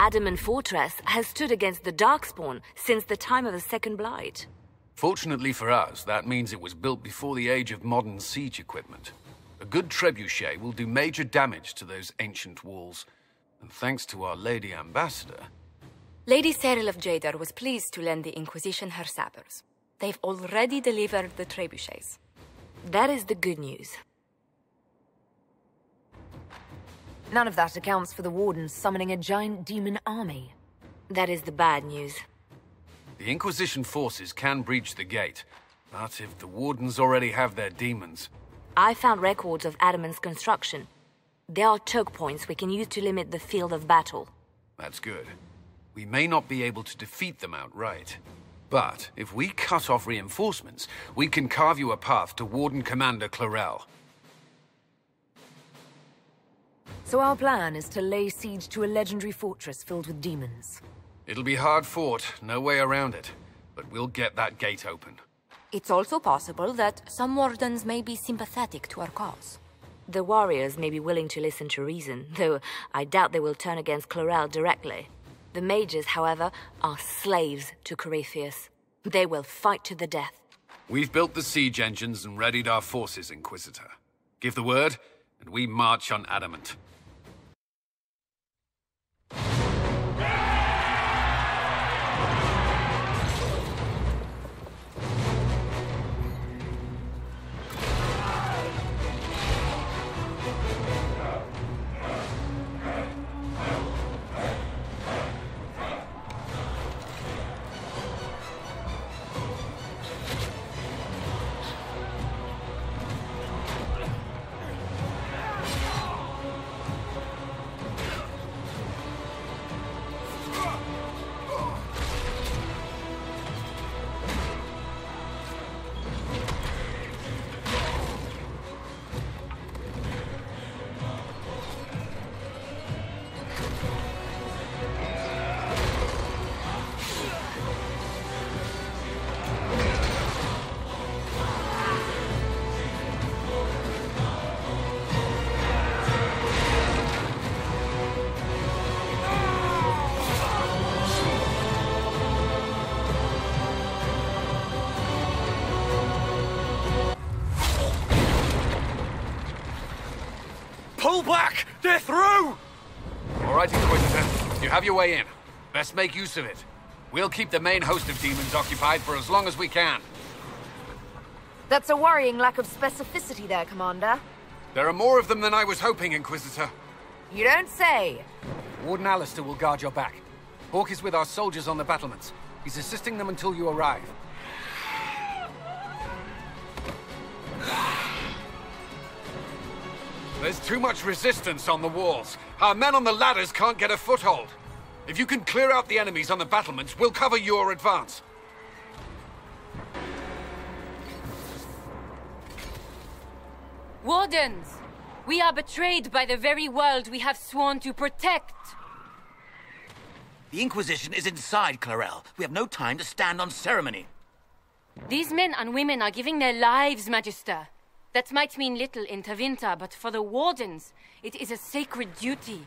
Adamant Fortress has stood against the Darkspawn since the time of the Second Blight. Fortunately for us, that means it was built before the age of modern siege equipment. A good trebuchet will do major damage to those ancient walls. And thanks to our Lady Ambassador... Lady Cyril of Jadar was pleased to lend the Inquisition her sappers. They've already delivered the trebuchets. That is the good news. None of that accounts for the Wardens summoning a giant demon army. That is the bad news. The Inquisition forces can breach the gate, but if the Wardens already have their demons... I found records of Adamant's construction. There are choke points we can use to limit the field of battle. That's good. We may not be able to defeat them outright. But if we cut off reinforcements, we can carve you a path to Warden Commander Clarel. So our plan is to lay siege to a legendary fortress filled with demons. It'll be hard fought, no way around it. But we'll get that gate open. It's also possible that some Wardens may be sympathetic to our cause. The warriors may be willing to listen to reason, though I doubt they will turn against Clarel directly. The mages, however, are slaves to Corypheus. They will fight to the death. We've built the siege engines and readied our forces, Inquisitor. Give the word, and we march on Adamant. Pull back! They're through! All right, Inquisitor. You have your way in. Best make use of it. We'll keep the main host of demons occupied for as long as we can. That's a worrying lack of specificity there, Commander. There are more of them than I was hoping, Inquisitor. You don't say. Warden Alistair will guard your back. Hawk is with our soldiers on the battlements. He's assisting them until you arrive. There's too much resistance on the walls. Our men on the ladders can't get a foothold. If you can clear out the enemies on the battlements, we'll cover your advance. Wardens! We are betrayed by the very world we have sworn to protect! The Inquisition is inside, Clarel. We have no time to stand on ceremony. These men and women are giving their lives, Magister. That might mean little in Tavinta, but for the Wardens, it is a sacred duty.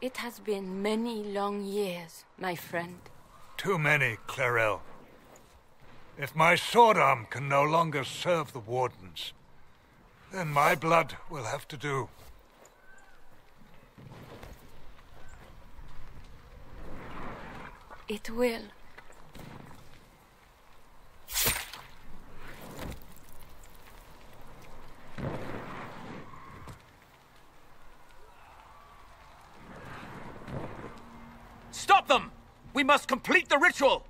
It has been many long years, my friend. Too many, Clarel. If my sword arm can no longer serve the Wardens, then my blood will have to do. It will. Stop them! We must complete the ritual!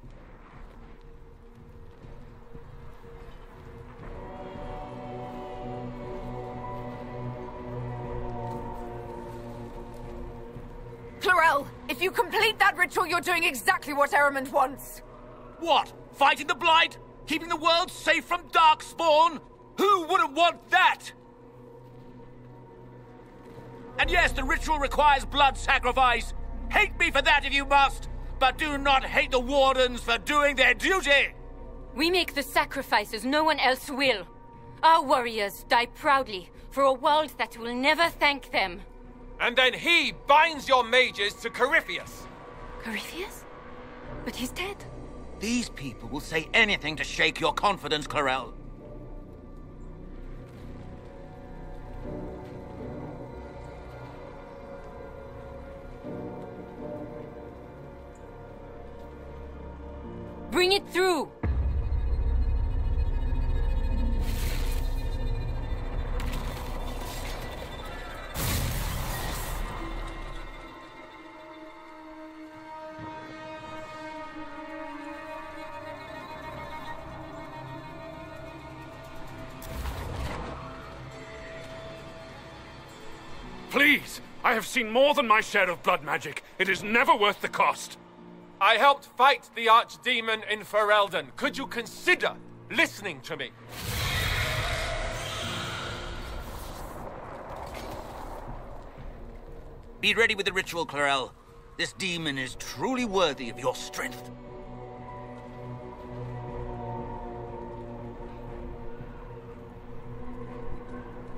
Clarel, if you complete that ritual, you're doing exactly what Ehrman wants. What? Fighting the Blight? Keeping the world safe from Darkspawn? Who wouldn't want that? And yes, the ritual requires blood sacrifice. Hate me for that if you must, but do not hate the Wardens for doing their duty! We make the sacrifices no one else will. Our warriors die proudly for a world that will never thank them. And then he binds your mages to Corypheus. Corypheus? But he's dead. These people will say anything to shake your confidence, Clarel. Bring it through! Please! I have seen more than my share of blood magic. It is never worth the cost. I helped fight the archdemon in Ferelden. Could you consider listening to me? Be ready with the ritual, Clarel. This demon is truly worthy of your strength.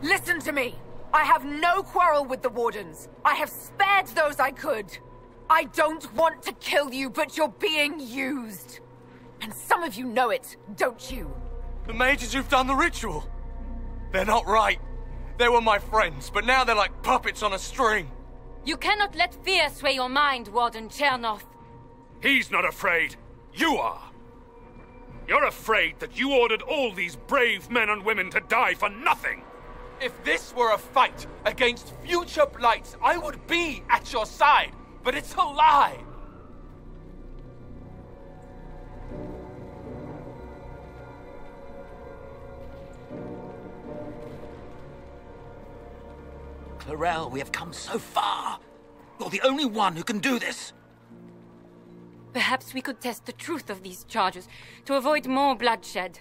Listen to me! I have no quarrel with the Wardens. I have spared those I could. I don't want to kill you, but you're being used. And some of you know it, don't you? The mages who've done the ritual. They're not right. They were my friends, but now they're like puppets on a string. You cannot let fear sway your mind, Warden Chernoff. He's not afraid. You are. You're afraid that you ordered all these brave men and women to die for nothing. If this were a fight against future blights, I would be at your side. But it's a lie! Clarel, we have come so far. You're the only one who can do this. Perhaps we could test the truth of these charges to avoid more bloodshed.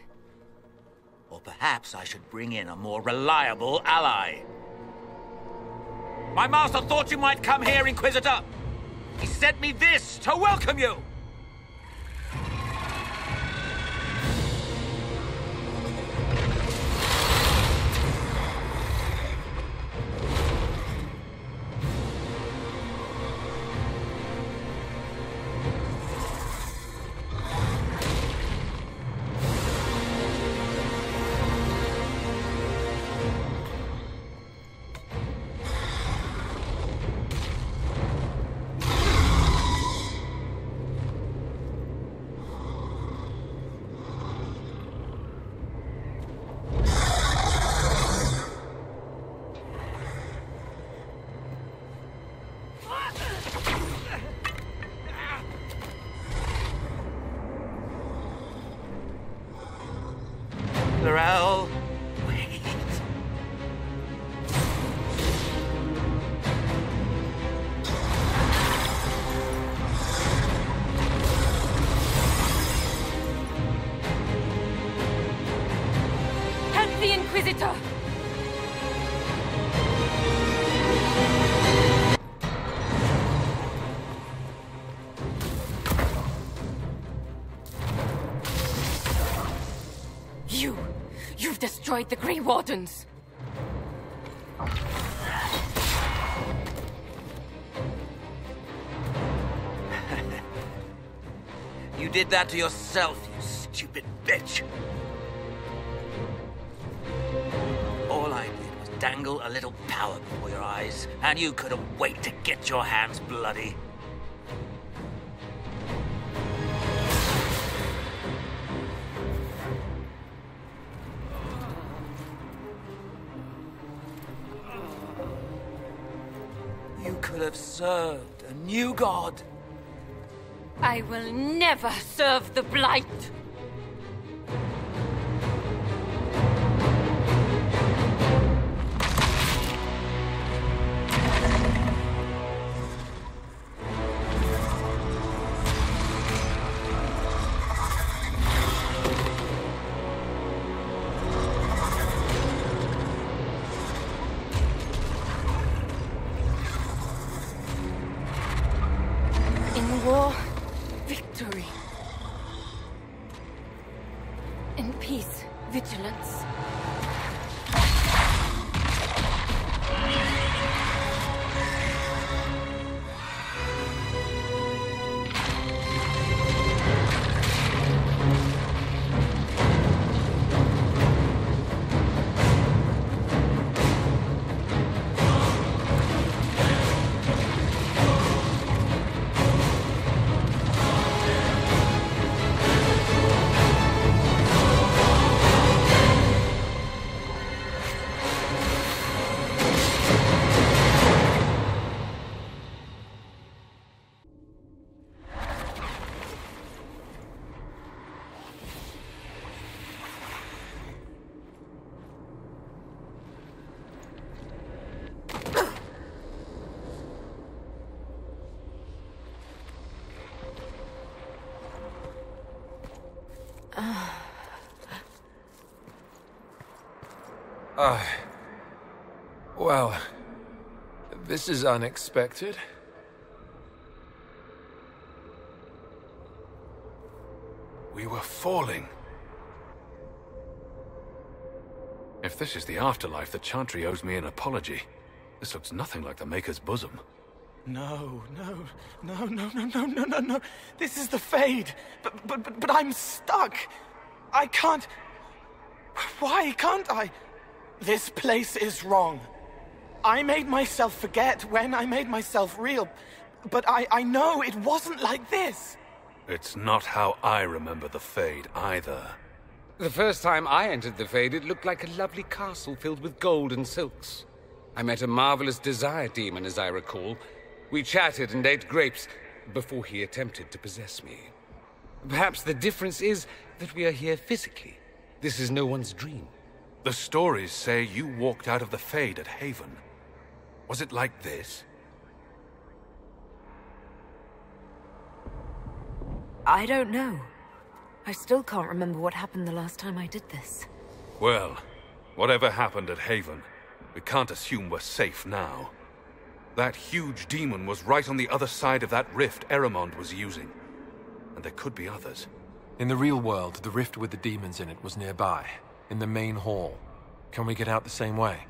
Or perhaps I should bring in a more reliable ally. My master thought you might come here, Inquisitor. He sent me this to welcome you. Clarel, wait. Help the Inquisitor! You've destroyed the Grey Wardens! You did that to yourself, you stupid bitch. All I did was dangle a little power before your eyes, and you couldn't wait to get your hands bloody. You could have served a new god. I will never serve the Blight! In war, victory. Well, this is unexpected. We were falling. If this is the afterlife, the Chantry owes me an apology. This looks nothing like the Maker's bosom. No. This is the Fade. But I'm stuck. I can't... Why can't I? This place is wrong. I made myself forget when I made myself real. But I know it wasn't like this. It's not how I remember the Fade, either. The first time I entered the Fade, it looked like a lovely castle filled with gold and silks. I met a marvelous desire demon, as I recall. We chatted and ate grapes before he attempted to possess me. Perhaps the difference is that we are here physically. This is no one's dream. The stories say you walked out of the Fade at Haven. Was it like this? I don't know. I still can't remember what happened the last time I did this. Well, whatever happened at Haven, we can't assume we're safe now. That huge demon was right on the other side of that rift Eramond was using. And there could be others. In the real world, the rift with the demons in it was nearby, in the main hall. Can we get out the same way?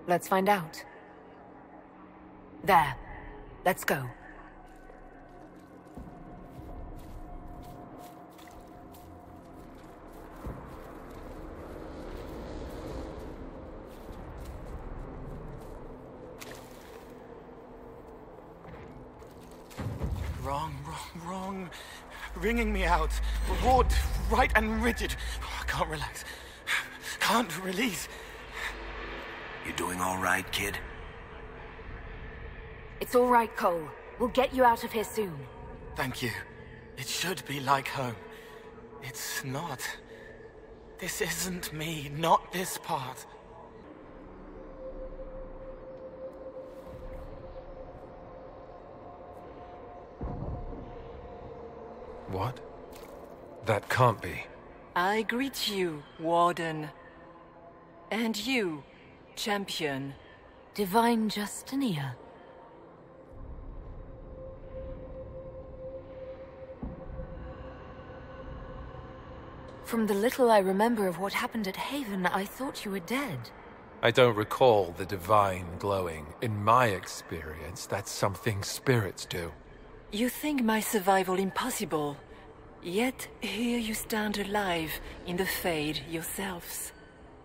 Let's find out. There. Let's go. Wrong. Wringing me out. Ward, right and rigid. I can't relax. Can't release. You doing all right, kid? It's all right, Cole. We'll get you out of here soon. Thank you. It should be like home. It's not. This isn't me, not this part. What? That can't be. I greet you, Warden. And you, Champion. Divine Justinia. From the little I remember of what happened at Haven, I thought you were dead. I don't recall the divine glowing. In my experience, that's something spirits do. You think my survival impossible, yet here you stand alive in the Fade yourselves.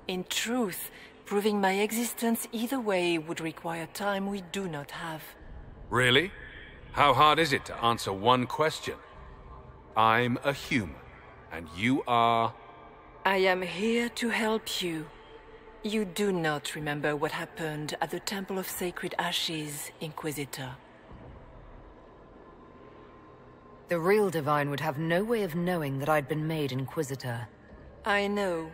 In truth, proving my existence either way would require time we do not have. Really? How hard is it to answer one question? I'm a human, and you are... I am here to help you. You do not remember what happened at the Temple of Sacred Ashes, Inquisitor. The real Divine would have no way of knowing that I'd been made Inquisitor. I know,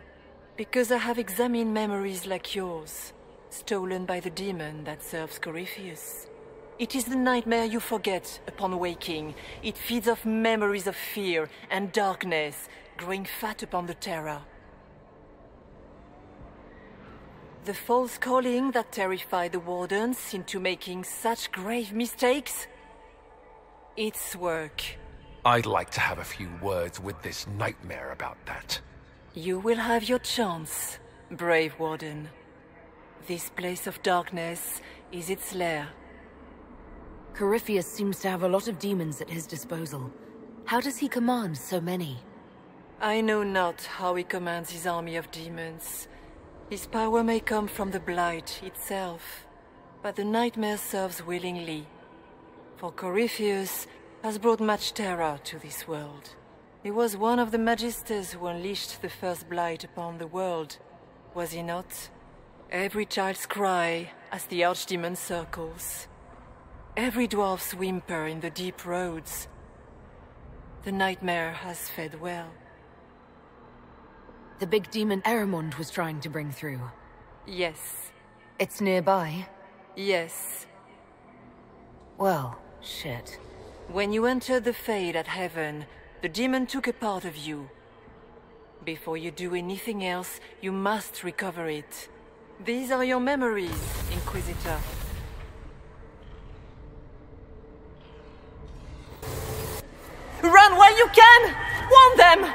because I have examined memories like yours, stolen by the demon that serves Corypheus. It is the nightmare you forget upon waking. It feeds off memories of fear and darkness, growing fat upon the terror. The false calling that terrified the Wardens into making such grave mistakes? Its work. I'd like to have a few words with this nightmare about that. You will have your chance, brave Warden. This place of darkness is its lair. Corypheus seems to have a lot of demons at his disposal. How does he command so many? I know not how he commands his army of demons. His power may come from the Blight itself, but the nightmare serves willingly. For Corypheus has brought much terror to this world. He was one of the Magisters who unleashed the first Blight upon the world, was he not? Every child's cry as the Archdemon circles. Every dwarf's whimper in the deep roads. The nightmare has fed well. The big demon Eramond was trying to bring through. Yes. It's nearby? Yes. Well, shit. When you entered the Fade at Heaven, the demon took a part of you. Before you do anything else, you must recover it. These are your memories, Inquisitor. Run while you can! Warn them!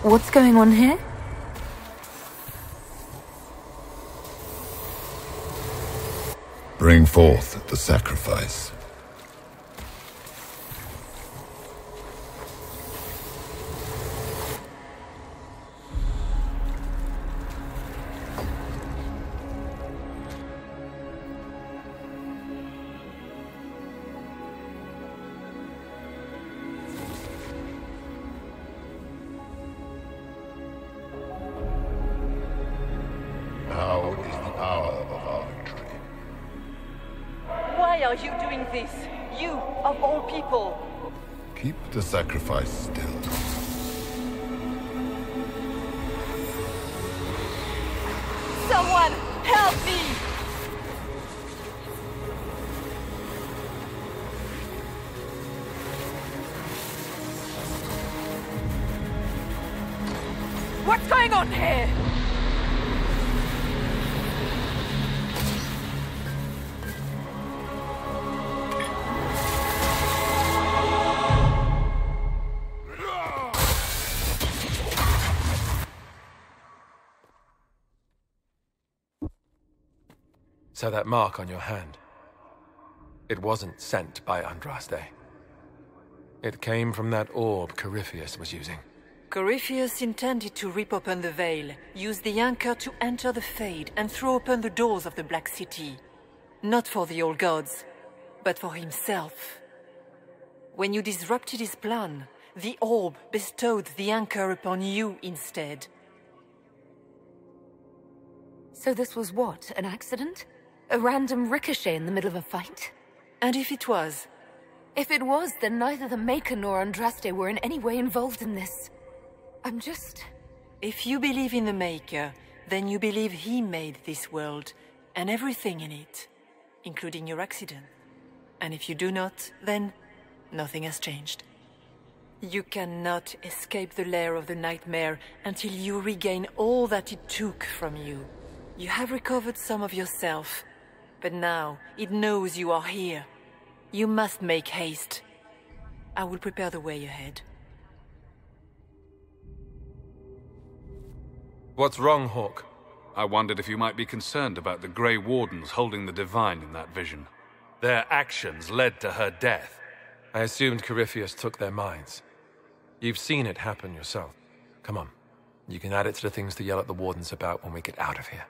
What's going on here? Bring forth the sacrifice. Now is the hour of our victory. Why are you doing this? You, of all people! Keep the sacrifice still. Someone, help me! What's going on here? So that mark on your hand, it wasn't sent by Andraste. It came from that orb Corypheus was using. Corypheus intended to rip open the veil, use the anchor to enter the Fade, and throw open the doors of the Black City. Not for the old gods, but for himself. When you disrupted his plan, the orb bestowed the anchor upon you instead. So this was what, an accident? A random ricochet in the middle of a fight? And if it was? If it was, then neither the Maker nor Andraste were in any way involved in this. I'm just... If you believe in the Maker, then you believe he made this world, and everything in it, including your accident. And if you do not, then nothing has changed. You cannot escape the lair of the nightmare until you regain all that it took from you. You have recovered some of yourself, but now it knows you are here. You must make haste. I will prepare the way ahead. What's wrong, Hawk? I wondered if you might be concerned about the Grey Wardens holding the Divine in that vision. Their actions led to her death. I assumed Corypheus took their minds. You've seen it happen yourself. Come on. You can add it to the things to yell at the Wardens about when we get out of here.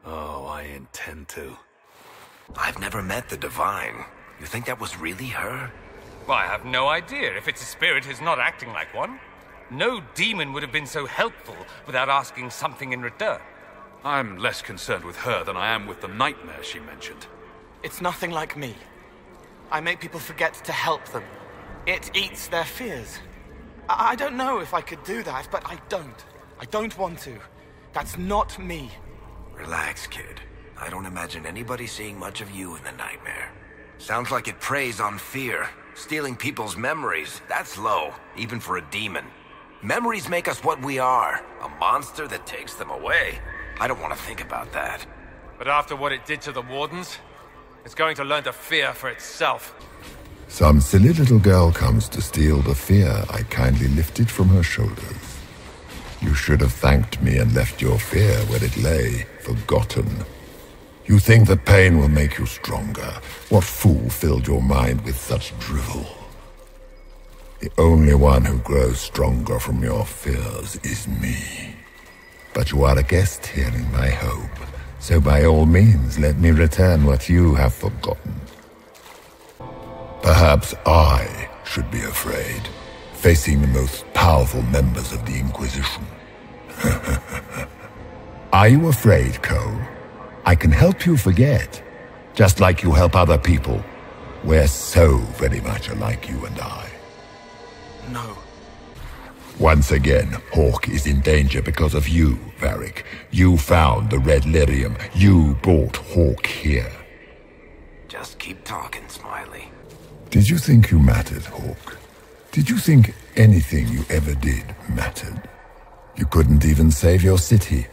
Oh, I intend to. I've never met the Divine. You think that was really her? Well, I have no idea. If it's a spirit, it's not acting like one. No demon would have been so helpful without asking something in return. I'm less concerned with her than I am with the nightmare she mentioned. It's nothing like me. I make people forget to help them. It eats their fears. I don't know if I could do that, but I don't. I don't want to. That's not me. Relax, kid. I don't imagine anybody seeing much of you in the nightmare. Sounds like it preys on fear. Stealing people's memories, that's low, even for a demon. Memories make us what we are. A monster that takes them away. I don't want to think about that. But after what it did to the Wardens, it's going to learn to fear for itself. Some silly little girl comes to steal the fear I kindly lifted from her shoulders. You should have thanked me and left your fear where it lay, forgotten. You think that pain will make you stronger. What fool filled your mind with such drivel? The only one who grows stronger from your fears is me. But you are a guest here in my home, so by all means let me return what you have forgotten. Perhaps I should be afraid, facing the most powerful members of the Inquisition. Are you afraid, Cole? I can help you forget, just like you help other people. We're so very much alike, you and I. No. Once again, Hawk is in danger because of you, Varric. You found the red lyrium. You brought Hawk here. Just keep talking, Smiley. Did you think you mattered, Hawk? Did you think anything you ever did mattered? You couldn't even save your city.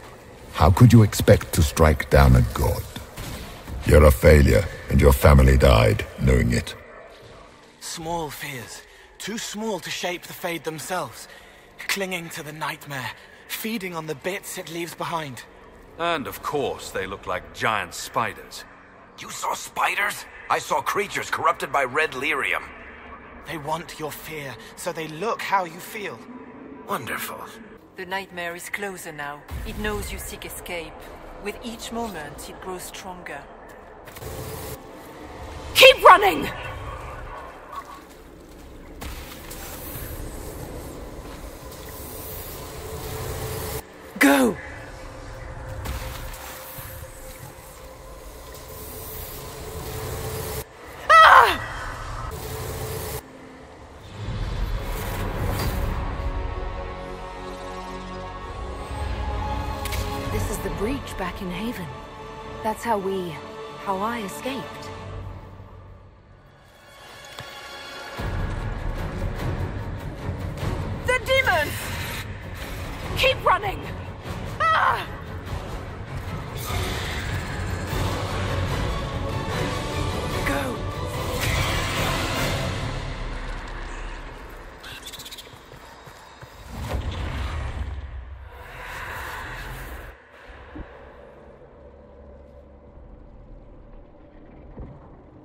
How could you expect to strike down a god? You're a failure, and your family died knowing it. Small fears. Too small to shape the Fade themselves. Clinging to the nightmare. Feeding on the bits it leaves behind. And of course, they look like giant spiders. You saw spiders? I saw creatures corrupted by red lyrium. They want your fear, so they look how you feel. Wonderful. The nightmare is closer now. It knows you seek escape. With each moment, it grows stronger. Keep running! Go! This is the breach back in Haven. That's how I escaped. The demons! Keep running! Ah! Go!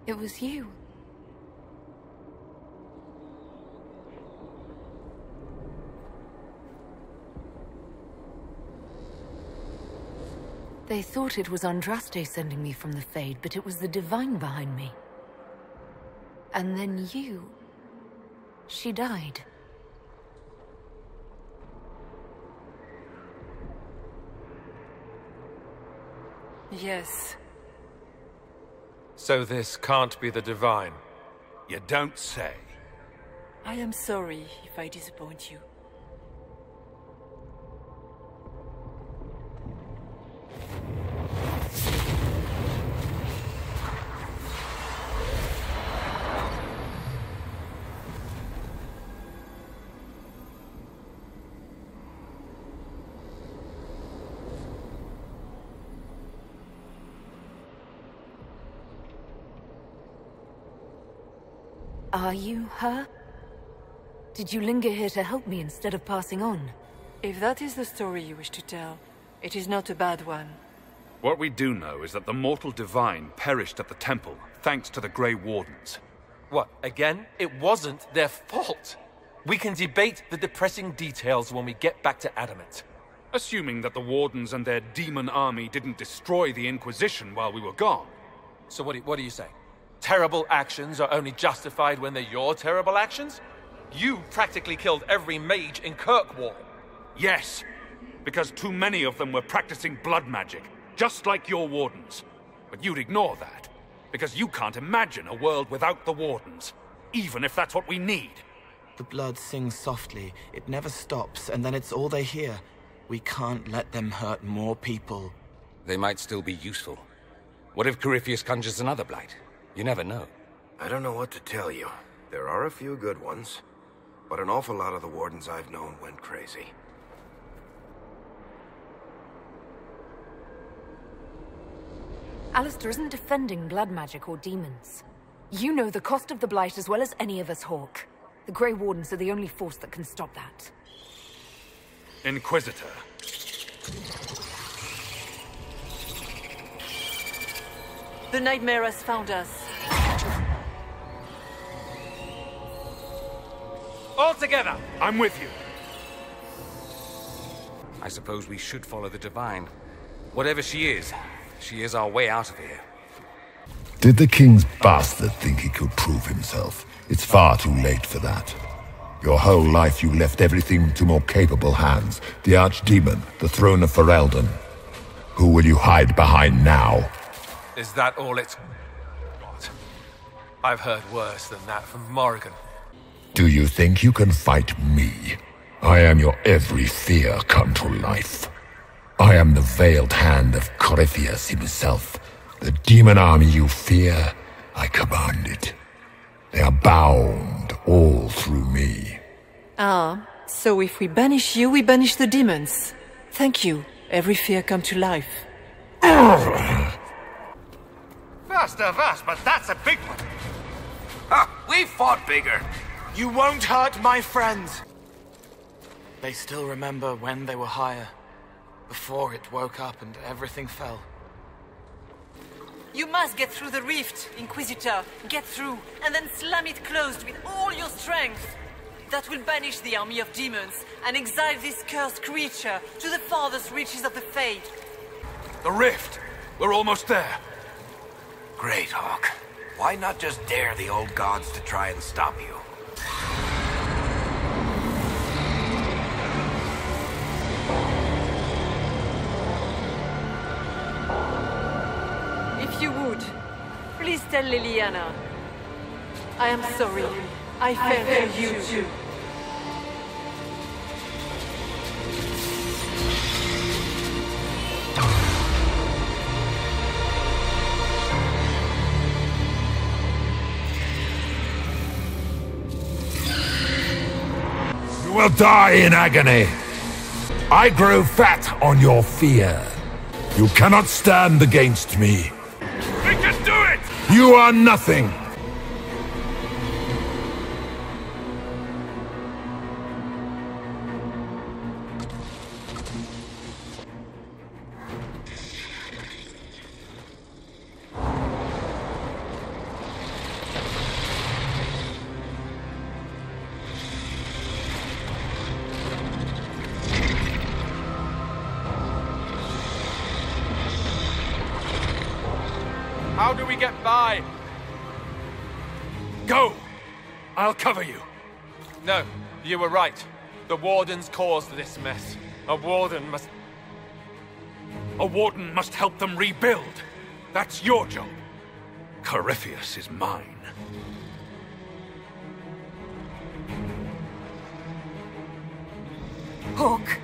It was you. They thought it was Andraste sending me from the Fade, but it was the Divine behind me. And then you... She died. Yes. So this can't be the Divine. You don't say. I am sorry if I disappoint you. Are you her? Did you linger here to help me instead of passing on? If that is the story you wish to tell, it is not a bad one. What we do know is that the mortal divine perished at the temple, thanks to the Grey Wardens. What, again? It wasn't their fault. We can debate the depressing details when we get back to Adamant. Assuming that the Wardens and their demon army didn't destroy the Inquisition while we were gone. So what do you say? Terrible actions are only justified when they're your terrible actions? You practically killed every mage in Kirkwall. Yes, because too many of them were practicing blood magic, just like your Wardens. But you'd ignore that, because you can't imagine a world without the Wardens, even if that's what we need. The blood sings softly, it never stops, and then it's all they hear. We can't let them hurt more people. They might still be useful. What if Corypheus conjures another blight? You never know. I don't know what to tell you. There are a few good ones, but an awful lot of the Wardens I've known went crazy. Alistair isn't defending blood magic or demons. You know the cost of the Blight as well as any of us, Hawk. The Grey Wardens are the only force that can stop that. Inquisitor. The nightmare has found us. All together! I'm with you. I suppose we should follow the Divine. Whatever she is our way out of here. Did the King's bastard think he could prove himself? It's far too late for that. Your whole life you left everything to more capable hands. The Archdemon, the throne of Ferelden. Who will you hide behind now? Is that all it's got? I've heard worse than that from Morrigan. Do you think you can fight me? I am your every fear come to life. I am the veiled hand of Corypheus himself. The demon army you fear, I command it. They are bound all through me. Ah, so if we banish you, we banish the demons. Thank you. Every fear come to life. Vast, but that's a big one. Ha! We fought bigger. You won't hurt my friends. They still remember when they were higher. Before it woke up and everything fell. You must get through the rift, Inquisitor. Get through, and then slam it closed with all your strength. That will banish the army of demons and exile this cursed creature to the farthest reaches of the Fade. The rift! We're almost there. Great, Hawk. Why not just dare the old gods to try and stop you? If you would, please tell Liliana. I am sorry. I failed for you too. You will die in agony. I grow fat on your fear. You cannot stand against me. We can do it! You are nothing. How do we get by? Go! I'll cover you. No, you were right. The Wardens caused this mess. A Warden must... A Warden must help them rebuild. That's your job. Corypheus is mine. Hawk.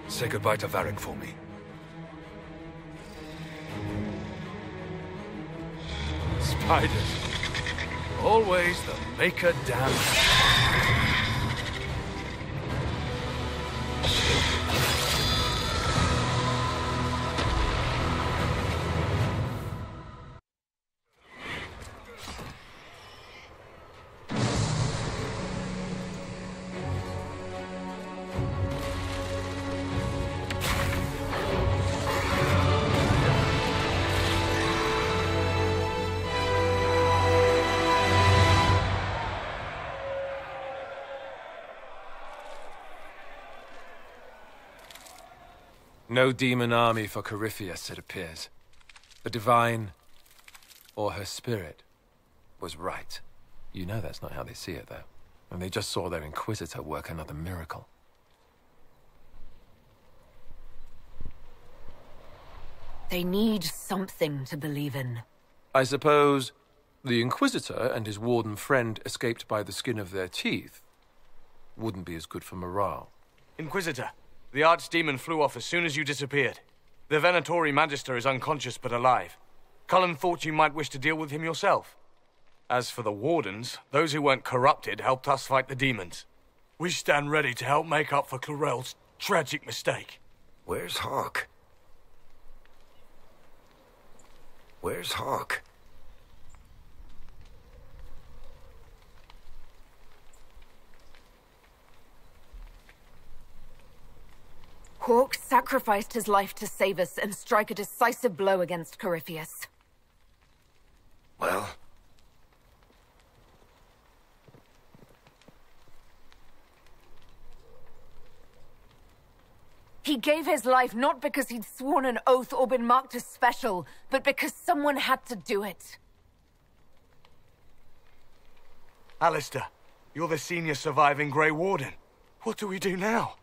Say goodbye to Varric for me. Spiders. Always the maker damn. No demon army for Corypheus, it appears. The Divine, or her spirit, was right. You know that's not how they see it, though. And they just saw their Inquisitor work another miracle. They need something to believe in. I suppose the Inquisitor and his Warden friend escaped by the skin of their teeth wouldn't be as good for morale. Inquisitor, the Archdemon flew off as soon as you disappeared. The Venatori Magister is unconscious but alive. Cullen thought you might wish to deal with him yourself. As for the Wardens, those who weren't corrupted helped us fight the demons. We stand ready to help make up for Clarel's tragic mistake. Where's Hawk? Where's Hawk? Hawk sacrificed his life to save us and strike a decisive blow against Corypheus. Well? He gave his life not because he'd sworn an oath or been marked as special, but because someone had to do it. Alistair, you're the senior surviving Grey Warden. What do we do now?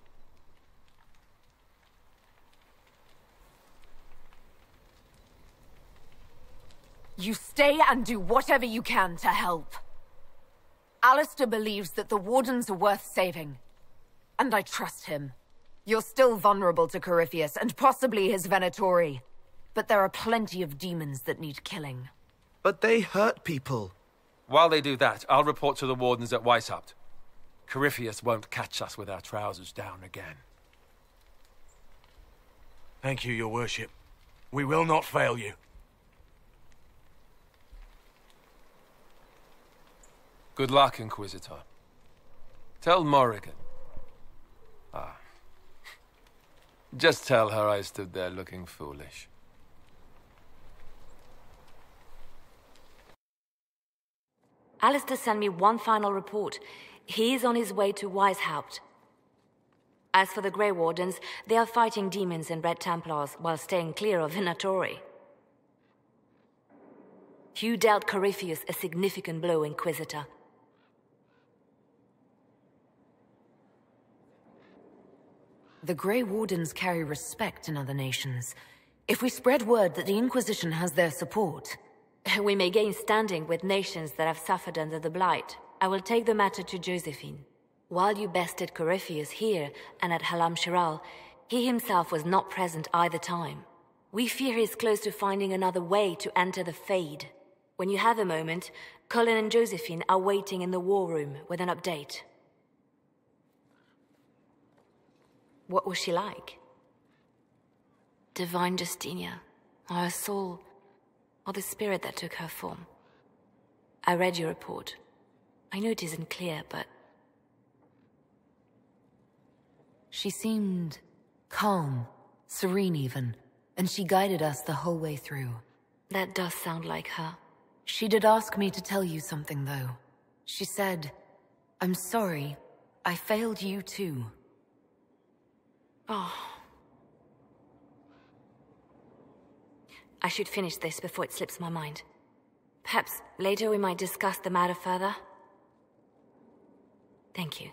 You stay and do whatever you can to help. Alistair believes that the Wardens are worth saving, and I trust him. You're still vulnerable to Corypheus, and possibly his Venatori. But there are plenty of demons that need killing. But they hurt people. While they do that, I'll report to the Wardens at Weishaupt. Corypheus won't catch us with our trousers down again. Thank you, your worship. We will not fail you. Good luck, Inquisitor. Tell Morrigan. Just tell her I stood there looking foolish. Alistair sent me one final report. He's on his way to Weishaupt. As for the Grey Wardens, they are fighting demons and Red Templars while staying clear of Venatori. You dealt Corypheus a significant blow, Inquisitor. The Grey Wardens carry respect in other nations. If we spread word that the Inquisition has their support... We may gain standing with nations that have suffered under the Blight. I will take the matter to Josephine. While you bested Corypheus here and at Halam Shiral, he himself was not present either time. We fear he's close to finding another way to enter the Fade. When you have a moment, Colin and Josephine are waiting in the war room with an update. What was she like? Divine Justinia, or her soul, or the spirit that took her form. I read your report. I know it isn't clear, but... She seemed calm, serene even, and she guided us the whole way through. That does sound like her. She did ask me to tell you something, though. She said, "I'm sorry, I failed you too." Oh. I should finish this before it slips my mind. Perhaps later we might discuss the matter further. Thank you.